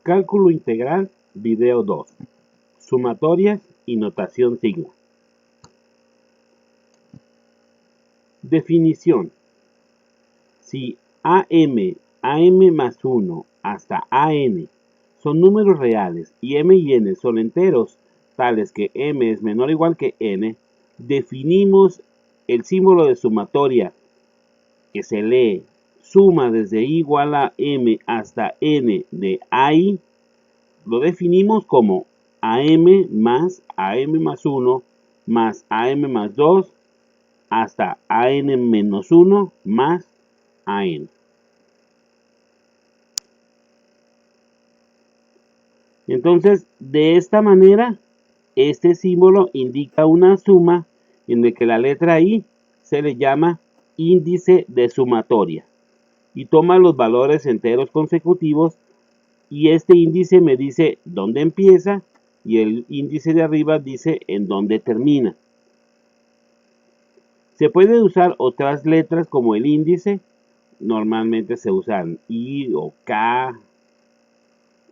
Cálculo integral, video 2. Sumatorias y notación sigma. Definición. Si AM más 1 hasta AN son números reales y M y N son enteros, tales que M es menor o igual que N, definimos el símbolo de sumatoria que se lee suma desde I igual a M hasta N de AI, lo definimos como AM más 1 más AM más 2 hasta AN menos 1 más AN. Entonces, de esta manera, este símbolo indica una suma en la que la letra I se le llama índice de sumatoria y toma los valores enteros consecutivos, y este índice me dice dónde empieza y el índice de arriba dice en dónde termina. Se puede usar otras letras como el índice, normalmente se usan I o K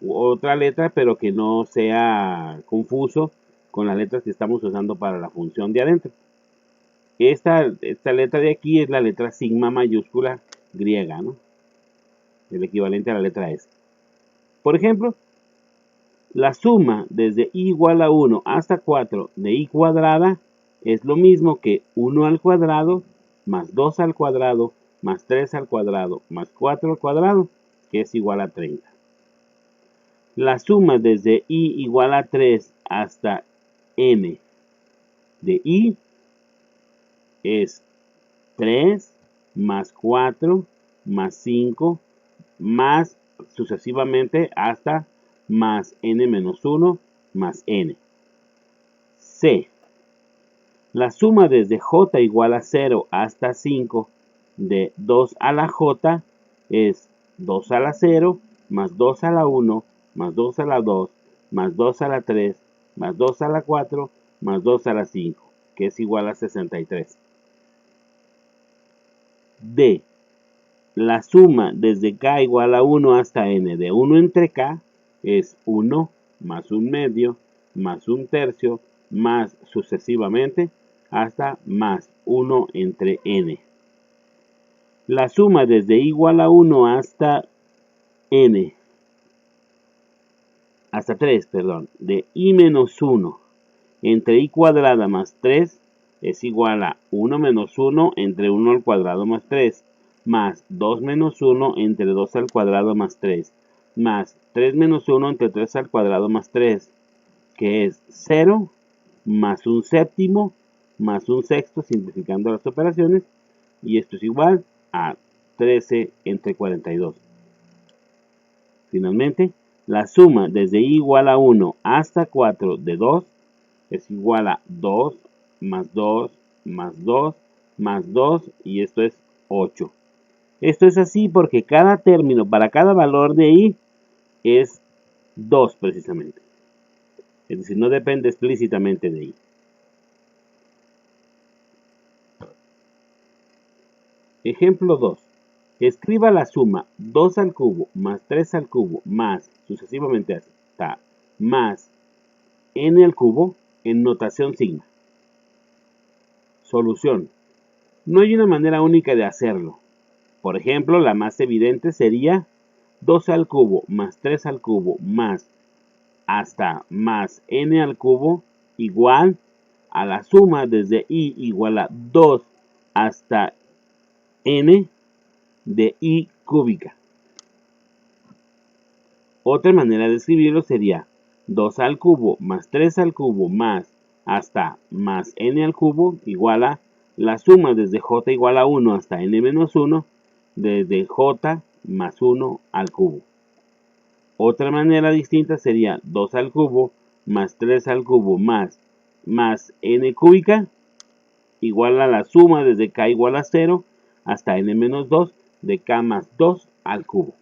u otra letra, pero que no sea confuso con las letras que estamos usando para la función de adentro. Esta letra de aquí es la letra sigma mayúscula griega, ¿no? El equivalente a la letra S. Por ejemplo, la suma desde I igual a 1 hasta 4 de I cuadrada es lo mismo que 1 al cuadrado más 2 al cuadrado más 3 al cuadrado más 4 al cuadrado, que es igual a 30. La suma desde I igual a 3 hasta N de I es 3 más 4 más 5 más sucesivamente hasta más N menos 1 más N. C. La suma desde J igual a 0 hasta 5 de 2 a la J es 2 a la 0 más 2 a la 1 más 2 a la 2 más 2 a la 3 más 2 a la 4 más 2 a la 5, que es igual a 63. D. La suma desde K igual a 1 hasta N de 1 entre K es 1 más 1 medio más 1 tercio más sucesivamente hasta más 1 entre N. La suma desde I igual a 1 hasta N, hasta 3, perdón, de I menos 1 entre I cuadrada más 3 es igual a 1 menos 1 entre 1 al cuadrado más 3, más 2 menos 1 entre 2 al cuadrado más 3, más 3 menos 1 entre 3 al cuadrado más 3, que es 0, más 1 séptimo, más 1 sexto, simplificando las operaciones, y esto es igual a 13 entre 42. Finalmente, la suma desde I igual a 1 hasta 4 de 2 es igual a 2 más 2 más 2 más 2, y esto es 8. Esto es así porque cada término para cada valor de I es 2 precisamente. Es decir, no depende explícitamente de I. Ejemplo 2. Escriba la suma 2 al cubo más 3 al cubo más sucesivamente hasta más n al cubo en notación sigma. Solución. No hay una manera única de hacerlo. Por ejemplo, la más evidente sería 2 al cubo más 3 al cubo más hasta más n al cubo igual a la suma desde I igual a 2 hasta n de I cúbica. Otra manera de escribirlo sería 2 al cubo más 3 al cubo más hasta más n al cubo igual a la suma desde j igual a 1 hasta n menos 1 desde j más 1 al cubo. Otra manera distinta sería 2 al cubo más 3 al cubo más n cúbica igual a la suma desde k igual a 0 hasta n menos 2 de k más 2 al cubo.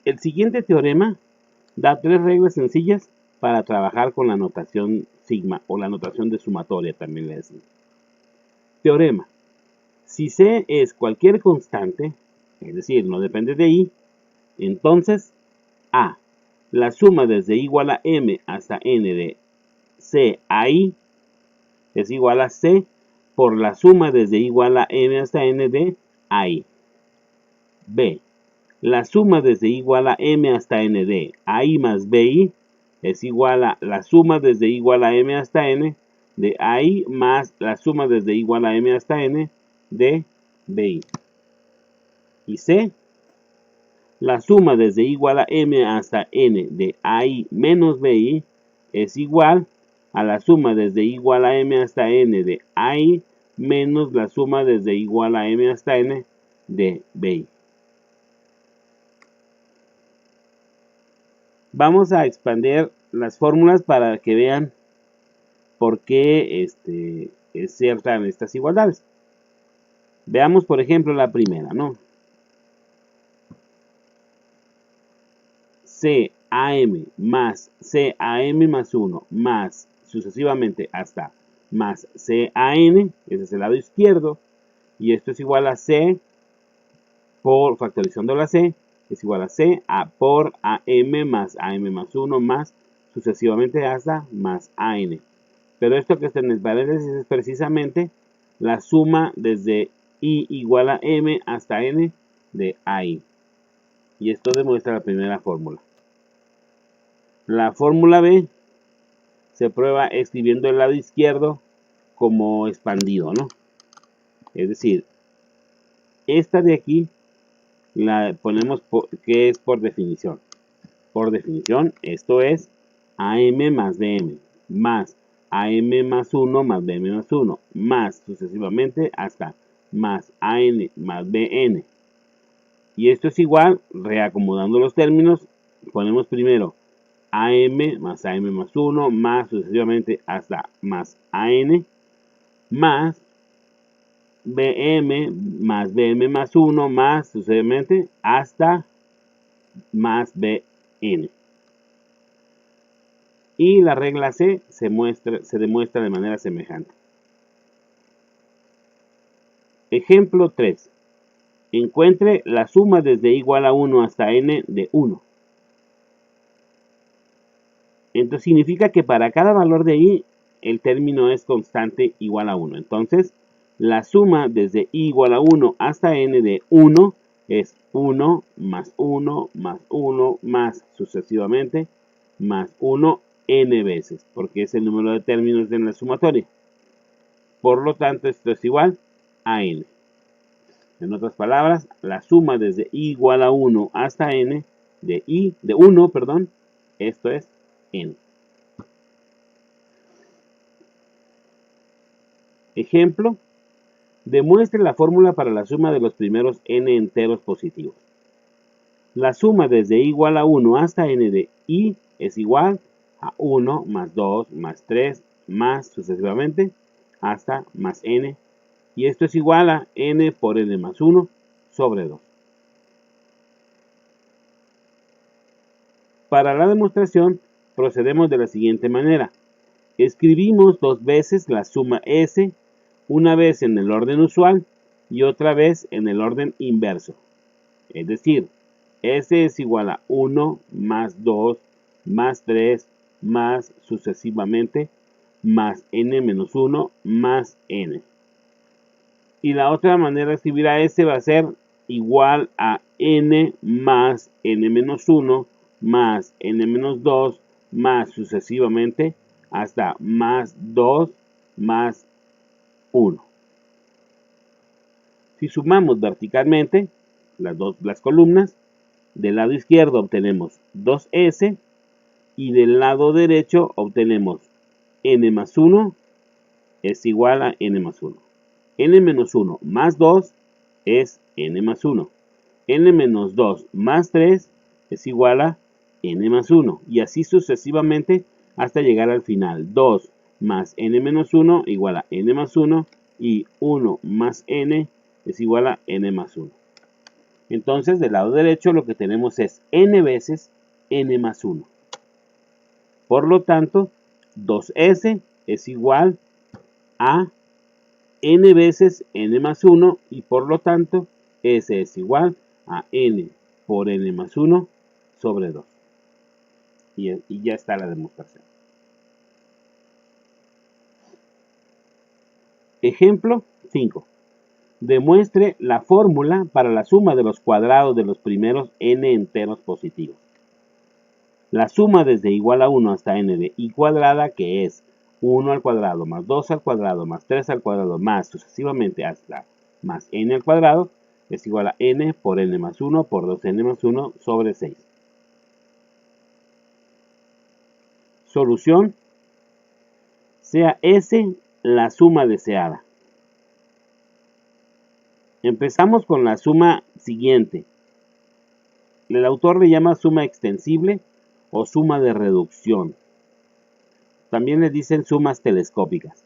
El siguiente teorema da 3 reglas sencillas para trabajar con la notación sigma o la notación de sumatoria también le decimos. Teorema. Si C es cualquier constante, es decir, no depende de I, Entonces, A. La suma desde igual a m hasta n de c a i es igual a c por la suma desde igual a m hasta n de a i. B. La suma desde igual a m hasta n de a i más bi es igual a la suma desde igual a m hasta n de a i más la suma desde igual a m hasta n de bi. Y C. La suma desde igual a m hasta n de ai menos bi es igual a la suma desde igual a m hasta n de ai menos la suma desde igual a m hasta n de bi. Vamos a expandir las fórmulas para que vean por qué es cierta estas igualdades. Veamos, por ejemplo, la primera, ¿no? CAM más CAM más 1 más sucesivamente hasta más CAN, ese es el lado izquierdo, y esto es igual a C por factorizando la C, es igual a C por AM más 1 más sucesivamente hasta más AN. Pero esto que está en el paréntesis es precisamente la suma desde I igual a M hasta N de AI. Y esto demuestra la primera fórmula. La fórmula B se prueba escribiendo el lado izquierdo como expandido, ¿no? Es decir, esta de aquí la ponemos que es por definición. Por definición, esto es AM más BM más AM más 1 más BM más 1 más sucesivamente hasta más AN más BN. Y esto es igual, reacomodando los términos, ponemos primero AM más 1 más sucesivamente hasta más AN más BM más BM más 1 más sucesivamente hasta más BN. Y la regla C se demuestra de manera semejante. Ejemplo 3. Encuentre la suma desde igual a 1 hasta n de 1. Entonces significa que para cada valor de i, el término es constante igual a 1. Entonces, la suma desde i igual a 1 hasta n de 1 es 1 más 1 más 1 más sucesivamente más 1 n veces, porque es el número de términos en la sumatoria. Por lo tanto, esto es igual a n. En otras palabras, la suma desde i igual a 1 hasta n de 1, esto es n. Ejemplo, demuestre la fórmula para la suma de los primeros n enteros positivos. La suma desde i igual a 1 hasta n de i es igual a 1 más 2 más 3 más sucesivamente hasta más n. Y esto es igual a n por n más 1 sobre 2. Para la demostración, procedemos de la siguiente manera. Escribimos dos veces la suma S, una vez en el orden usual y otra vez en el orden inverso. Es decir, S es igual a 1 más 2 más 3 más sucesivamente más n menos 1 más n. Y la otra manera de escribir a S va a ser igual a n más n menos 1 más n menos 2 más sucesivamente hasta más 2 más 1. Si sumamos verticalmente las columnas, del lado izquierdo obtenemos 2s y del lado derecho obtenemos n más 1 es igual a n más 1. n menos 1 más 2 es n más 1. n menos 2 más 3 es igual a n más 1. Y así sucesivamente hasta llegar al final. 2 más n menos 1 igual a n más 1 y 1 más n es igual a n más 1. Entonces, del lado derecho lo que tenemos es n veces n más 1. Por lo tanto, 2s es igual a n veces n más 1 y por lo tanto s es igual a n por n más 1 sobre 2. Y ya está la demostración. Ejemplo 5. Demuestre la fórmula para la suma de los cuadrados de los primeros n enteros positivos. La suma desde igual a 1 hasta n de i cuadrada, que es 1 al cuadrado más 2 al cuadrado más 3 al cuadrado más sucesivamente hasta más n al cuadrado, es igual a n por n más 1 por 2n más 1 sobre 6. Solución. Sea S la suma deseada. Empezamos con la suma siguiente. El autor le llama suma extensible o suma de reducción. También le dicen sumas telescópicas.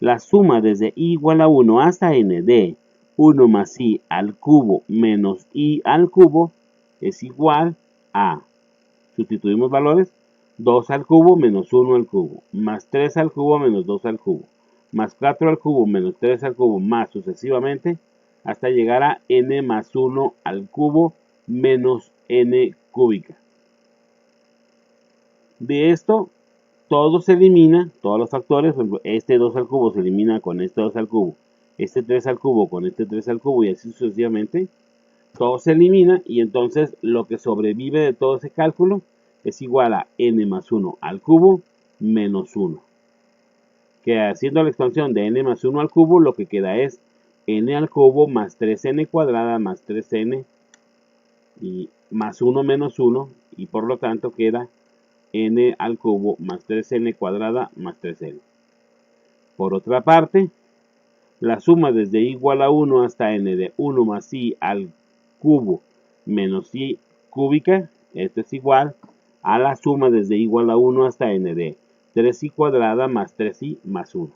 La suma desde i igual a 1 hasta n de 1 más i al cubo menos i al cubo es igual a, sustituimos valores, 2 al cubo menos 1 al cubo, más 3 al cubo menos 2 al cubo, más 4 al cubo menos 3 al cubo, más sucesivamente, hasta llegar a n más 1 al cubo menos n cúbica. De esto, todo se elimina, todos los factores, por ejemplo, este 2 al cubo se elimina con este 2 al cubo, este 3 al cubo con este 3 al cubo y así sucesivamente. Todo se elimina y entonces lo que sobrevive de todo ese cálculo es igual a n más 1 al cubo menos 1. Que haciendo la expansión de n más 1 al cubo, lo que queda es n al cubo más 3n cuadrada más 3n y más 1 menos 1, y por lo tanto queda n al cubo más 3n cuadrada más 3n. Por otra parte, la suma desde i igual a 1 hasta n de 1 más i al cubo menos i cúbica, esto es igual a la suma desde i igual a 1 hasta n de 3i cuadrada más 3i más 1.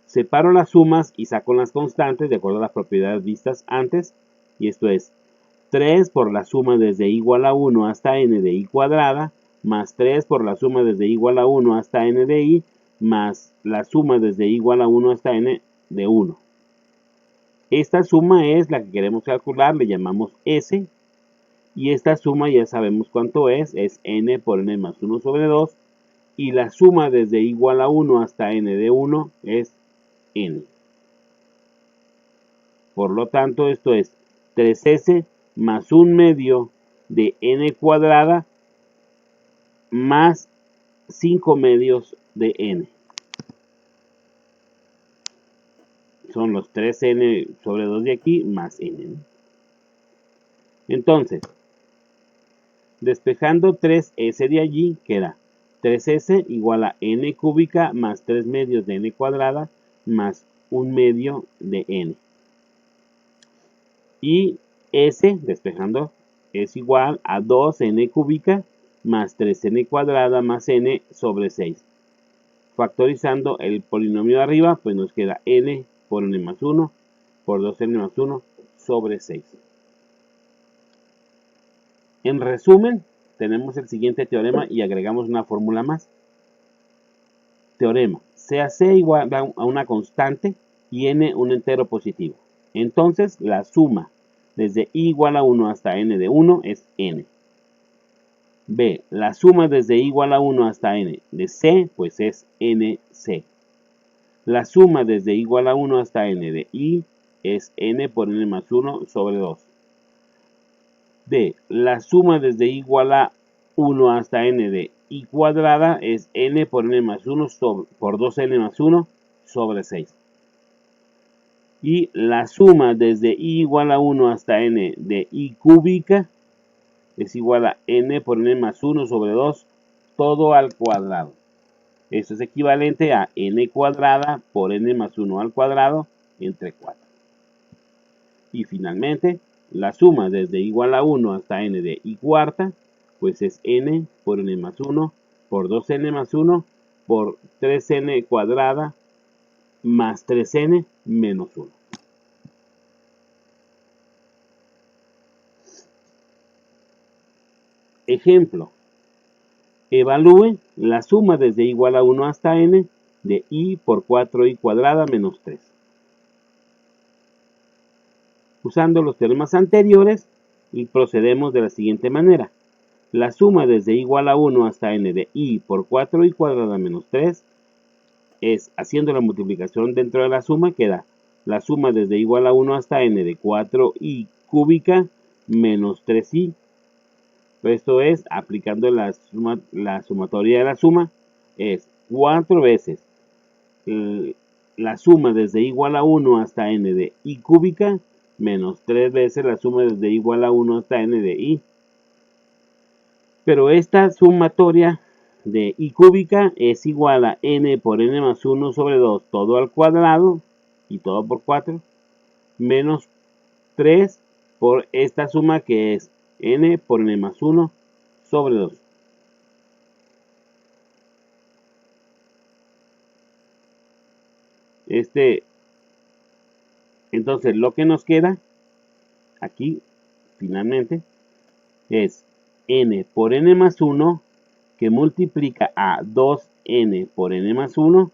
Separo las sumas y saco las constantes de acuerdo a las propiedades vistas antes, y esto es 3 por la suma desde i igual a 1 hasta n de i cuadrada, más 3 por la suma desde i igual a 1 hasta n de i, más la suma desde i igual a 1 hasta n de 1. Esta suma es la que queremos calcular, le llamamos S, y esta suma ya sabemos cuánto es n por n más 1 sobre 2, y la suma desde i igual a 1 hasta n de 1 es n. Por lo tanto, esto es 3s más 1 medio de n cuadrada más 5 medios de n. Son los 3n sobre 2 de aquí más n. Entonces, despejando 3s de allí, queda 3s igual a n cúbica más 3 medios de n cuadrada más 1 medio de n. Y s, despejando, es igual a 2n cúbica más 3n cuadrada más n sobre 6. Factorizando el polinomio de arriba, pues nos queda n por n más 1 por 2n más 1 sobre 6. En resumen, tenemos el siguiente teorema y agregamos una fórmula más. Teorema: sea c igual a una constante y n un entero positivo. Entonces, la suma desde i igual a 1 hasta n de 1 es n. B, la suma desde i igual a 1 hasta n de c, pues es nc. La suma desde i igual a 1 hasta n de i es n por n más 1 sobre 2. D, la suma desde i igual a 1 hasta n de i cuadrada es n por n más 1 por 2n más 1 sobre 6. Y la suma desde i igual a 1 hasta n de i cúbica es igual a n por n más 1 sobre 2 todo al cuadrado. Esto es equivalente a n cuadrada por n más 1 al cuadrado entre 4. Y finalmente, la suma desde igual a 1 hasta n de i cuarta, pues es n por n más 1 por 2n más 1 por 3n cuadrada más 3n menos 1. Ejemplo: evalúe la suma desde igual a 1 hasta n de i por 4i cuadrada menos 3. Usando los teoremas anteriores, y procedemos de la siguiente manera. La suma desde igual a 1 hasta n de i por 4i cuadrada menos 3 es, haciendo la multiplicación dentro de la suma, queda la suma desde igual a 1 hasta n de 4i cúbica menos 3i. Esto es, aplicando la sumatoria de la suma, es 4 veces la suma desde igual a 1 hasta n de i cúbica menos 3 veces la suma desde igual a 1 hasta n de i. Pero esta sumatoria de i cúbica es igual a n por n más 1 sobre 2 todo al cuadrado y todo por 4 menos 3 por esta suma que es n por n más 1 sobre 2. Entonces lo que nos queda aquí finalmente es n por n más 1 que multiplica a 2n por n más 1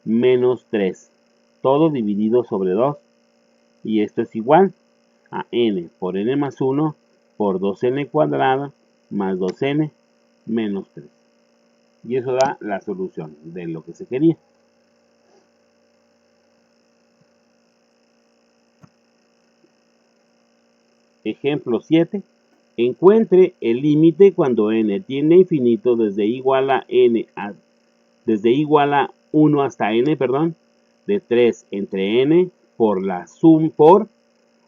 menos 3, todo dividido sobre 2, y esto es igual a n por n más 1 por 2n cuadrada más 2n menos 3. Y eso da la solución de lo que se quería. Ejemplo 7. Encuentre el límite cuando n tiende a infinito desde igual a 1 hasta n, de 3 entre n por la suma por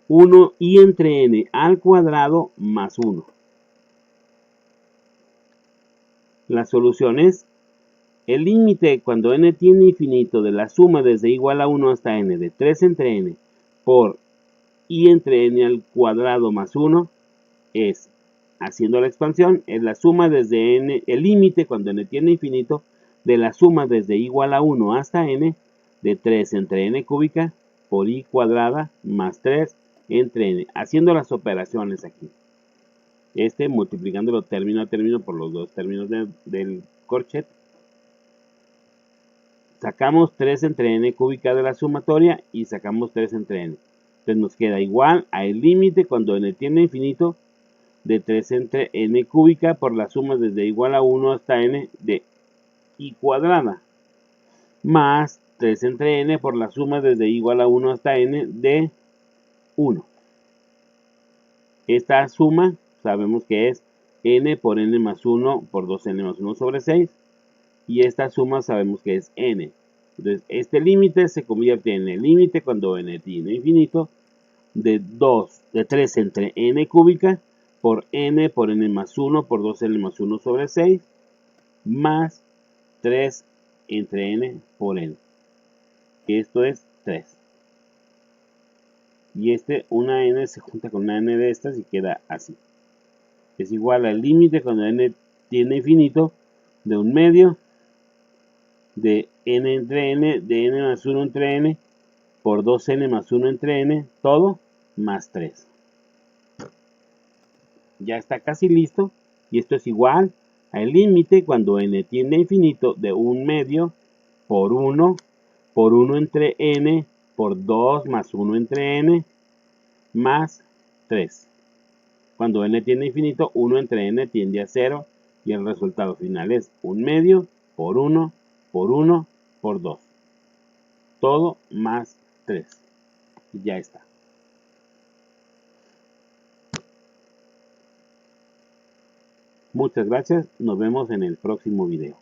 1 y entre n al cuadrado más 1. La solución es el límite cuando n tiende a infinito de la suma desde igual a 1 hasta n de 3 entre n por y entre n al cuadrado más 1 es, haciendo la expansión, es la suma desde n, el límite cuando n tiende a infinito de la suma desde igual a 1 hasta n de 3 entre n cúbica por i cuadrada más 3 entre n, haciendo las operaciones aquí. Multiplicándolo término a término por los dos términos del corchet. Sacamos 3 entre n cúbica de la sumatoria y sacamos 3 entre n. Entonces nos queda igual a el límite cuando n tiende a infinito de 3 entre n cúbica por la suma desde igual a 1 hasta n de i cuadrada más 3 entre n por la suma desde igual a 1 hasta n de 1. Esta suma sabemos que es n por n más 1 por 2n más 1 sobre 6 y esta suma sabemos que es n. Entonces este límite se convierte en el límite cuando n tiende a infinito de 3 entre n cúbica por n más 1 por 2n más 1 sobre 6 más 3 entre n por n. Esto es 3. Y una n se junta con una n de estas y queda así. Es igual al límite cuando n tiende a infinito de 1/2 de n entre n, de n más 1 entre n, por 2n más 1 entre n, todo más 3. Ya está casi listo, y esto es igual al límite cuando n tiende a infinito de 1/2 por 1 entre n, por 2 más 1 entre n, más 3. Cuando n tiende a infinito, 1 entre n tiende a 0, y el resultado final es 1/2 por 1 por 1 por 2. Todo más 3. Y ya está. Muchas gracias. Nos vemos en el próximo video.